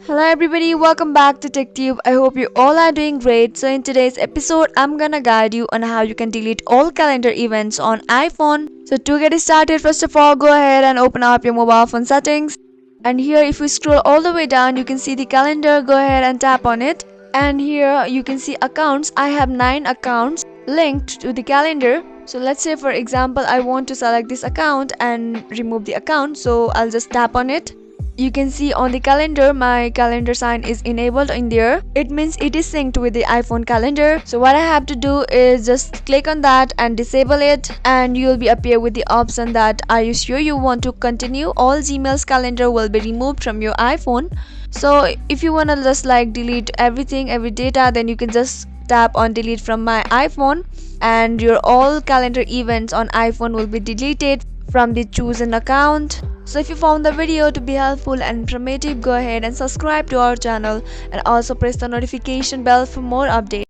Hello everybody, welcome back to TechTube. I hope you all are doing great. So in today's episode, I'm gonna guide you on how you can delete all calendar events on iPhone. So to get started, first of all, go ahead and open up your mobile phone settings. And here if you scroll all the way down, you can see the calendar. Go ahead and tap on it. And here you can see accounts. I have 9 accounts linked to the calendar. So let's say for example, I want to select this account and remove the account. So I'll just tap on it. You can see on the calendar my calendar sign is enabled in there. It means it is synced with the iPhone calendar. So what I have to do is just click on that and disable it, and you'll be appear with the option that are you sure you want to continue. All Gmail's calendar will be removed from your iPhone. So if you want to just like delete everything, every data, then you can just tap on delete from my iPhone and your all calendar events on iPhone will be deleted from the chosen account. So if you found the video to be helpful and informative, go ahead and subscribe to our channel and also press the notification bell for more updates.